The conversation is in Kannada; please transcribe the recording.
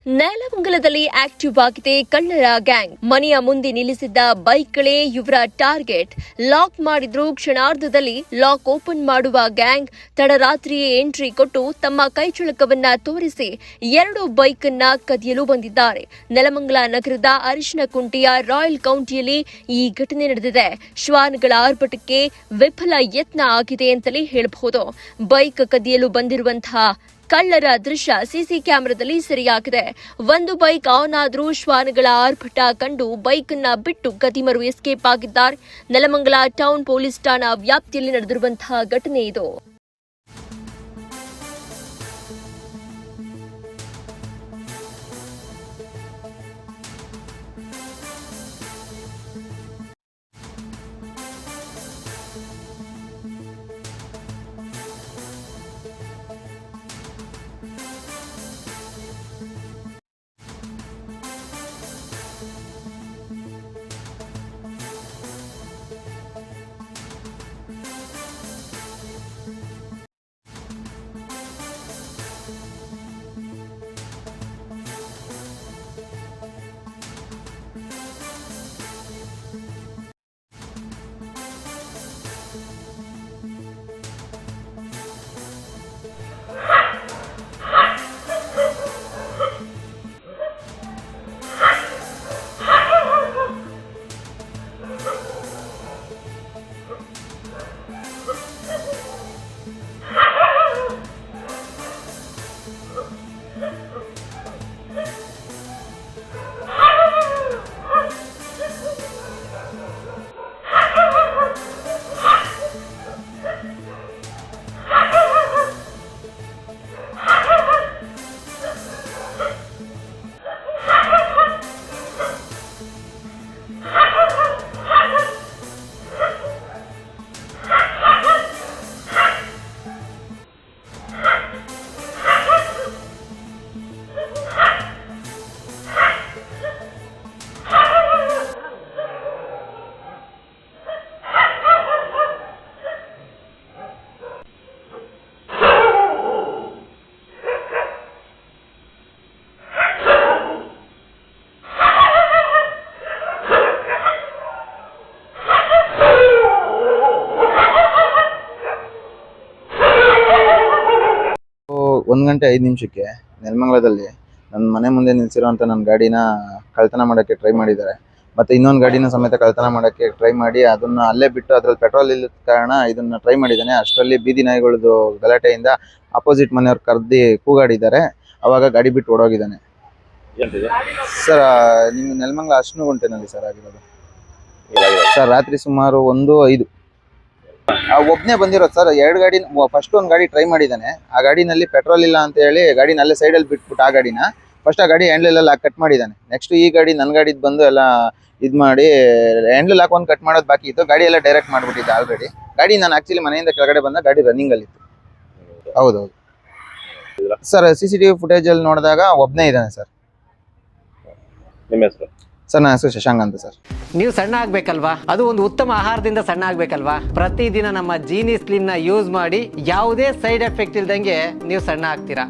ನೆಲಮಂಗಲದಲ್ಲಿ ಆಕ್ಟಿವ್ ಆಗಿದೆ ಕಳ್ಳರ ಗ್ಯಾಂಗ್. ಮನೆಯ ಮುಂದೆ ನಿಲ್ಲಿಸಿದ್ದ ಬೈಕ್ಗಳೇ ಇವರ ಟಾರ್ಗೆಟ್. ಲಾಕ್ ಮಾಡಿದ್ರು ಕ್ಷಣಾರ್ಧದಲ್ಲಿ ಲಾಕ್ ಓಪನ್ ಮಾಡುವ ಗ್ಯಾಂಗ್. ತಡರಾತ್ರಿಯೇ ಎಂಟ್ರಿ ಕೊಟ್ಟು ತಮ್ಮ ಕೈಚಳಕವನ್ನ ತೋರಿಸಿ 2 ಬೈಕ್ ಅನ್ನ ಕದಿಯಲು ಬಂದಿದ್ದಾರೆ. ನೆಲಮಂಗಲ ನಗರದ ಅರಿಶಿನಕುಂಟೆಯ ರಾಯಲ್ ಕೌಂಟಿಯಲ್ಲಿ ಈ ಘಟನೆ ನಡೆದಿದೆ. ಶ್ವಾನಗಳ ಆರ್ಭಟಕ್ಕೆ ವಿಫಲ ಯತ್ನ ಆಗಿದೆ ಅಂತಲೇ ಹೇಳಬಹುದು. ಬೈಕ್ ಕದಿಯಲು ಬಂದಿರುವಂತಹ ಕಳ್ಳರ ದೃಶ್ಯ ಸಿಸಿ ಕ್ಯಾಮೆರಾದಲ್ಲಿ ಸೆರೆಯಾಗಿದೆ. ಒಂದು ಬೈಕ್ ಆನ್ ಆದ್ರೂ ಶ್ವಾನಗಳ ಆರ್ಭಟ ಕಂಡು ಬೈಕ್ ಅನ್ನ ಬಿಟ್ಟು ಗತಿಮರು ಎಸ್ಕೇಪ್ ಆಗಿದ್ದಾರೆ. ನೆಲಮಂಗಲ ಟೌನ್ ಪೊಲೀಸ್ ಠಾಣಾ ವ್ಯಾಪ್ತಿಯಲ್ಲಿ ನಡೆದಿರುವಂತಹ ಘಟನೆ ಇದು. ಒಂದು ಗಂಟೆ 5 ನಿಮಿಷಕ್ಕೆ ನೆಲಮಂಗಲದಲ್ಲಿ ನನ್ನ ಮನೆ ಮುಂದೆ ನಿಲ್ಸಿರೋಂಥ ನನ್ನ ಗಾಡಿನ ಕಳ್ತನ ಮಾಡೋಕ್ಕೆ ಟ್ರೈ ಮಾಡಿದ್ದಾರೆ. ಮತ್ತು ಇನ್ನೊಂದು ಗಾಡಿನ ಸಮೇತ ಕಳ್ತನ ಮಾಡೋಕ್ಕೆ ಟ್ರೈ ಮಾಡಿ ಅದನ್ನು ಅಲ್ಲೇ ಬಿಟ್ಟು ಅದರಲ್ಲಿ ಪೆಟ್ರೋಲ್ ಇಲ್ಲದ ಕಾರಣ ಇದನ್ನು ಟ್ರೈ ಮಾಡಿದ್ದಾನೆ. ಅಷ್ಟರಲ್ಲಿ ಬೀದಿ ನಾಯಿಗಳದ್ದು ಗಲಾಟೆಯಿಂದ ಅಪೋಸಿಟ್ ಮನೆಯವ್ರು ಕರೆದು ಕೂಗಾಡಿದ್ದಾರೆ. ಅವಾಗ ಗಾಡಿ ಬಿಟ್ಟು ಓಡೋಗಿದ್ದಾನೆ. ಸರ್ ನಿಮ್ಮ ನೆಲಮಂಗಲ ಅರಿಶಿನಕುಂಟೆನಲ್ಲಿ ಸರ್ ಆಗಿರೋದು ಸರ್. ರಾತ್ರಿ ಸುಮಾರು 1:05 ಒಬ್ಬನೇ ಬಂದಿರೋದು ಸರ್. 2 ಗಾಡಿ, ಫಸ್ಟ್ ಒಂದು ಗಾಡಿ ಟ್ರೈ ಮಾಡಿದ್ದಾನೆ. ಆ ಗಾಡಿನಲ್ಲಿ ಪೆಟ್ರೋಲ್ ಇಲ್ಲ ಅಂತ ಹೇಳಿ ಗಾಡಿನ ಅಲ್ಲೇ ಸೈಡಲ್ಲಿ ಬಿಟ್ಬಿಟ್ಟು ಆ ಗಾಡಿನ ಫಸ್ಟ್ ಆ ಗಾಡಿ ಹ್ಯಾಂಡ್ಲೆಲ್ಲ ಕಟ್ ಮಾಡಿದ್ದಾನೆ. ನೆಕ್ಸ್ಟ್ ಈ ಗಾಡಿ ನನ್ನ ಗಾಡಿದು ಬಂದು ಎಲ್ಲ ಇದು ಮಾಡಿ ಹ್ಯಾಂಡ್ಲ್ ಹಾಕೊಂಡು ಕಟ್ ಮಾಡೋದು ಬಾಕಿ ಇತ್ತು. ಗಾಡಿ ಎಲ್ಲ ಡೈರೆಕ್ಟ್ ಮಾಡಿಬಿಟ್ಟಿದ್ದೆ ಆಲ್ರೆಡಿ. ಗಾಡಿ ನಾನು ಆಕ್ಚುಲಿ ಮನೆಯಿಂದ ಕೆಳಗಡೆ ಬಂದ ಗಾಡಿ ರನ್ನಿಂಗಲ್ಲಿತ್ತು. ಹೌದೌದು ಸರ್. CCTV ಫುಟೇಜಲ್ಲಿ ನೋಡಿದಾಗ ಒಬ್ಬನೇ ಇದ್ದಾನೆ ಸರ್. ನಿಮ್ಮ ಹೆಸರು? ಸರ್ ನನ್ನ ಹೆಸರು ಶಶಾಂಕ್ ಅಂತ ಸರ್. ನೀವು ಸಣ್ಣ ಆಗ್ಬೇಕಲ್ವಾ? ಅದು ಒಂದು ಉತ್ತಮ ಆಹಾರದಿಂದ ಸಣ್ಣ ಆಗ್ಬೇಕಲ್ವಾ? ಪ್ರತಿದಿನ ನಮ್ಮ ಜೀನಿ ಸ್ಲಿಮ್ ನ ಯೂಸ್ ಮಾಡಿ ಯಾವುದೇ ಸೈಡ್ ಎಫೆಕ್ಟ್ ಇಲ್ದಂಗೆ ನೀವು ಸಣ್ಣ ಆಗ್ತೀರಾ.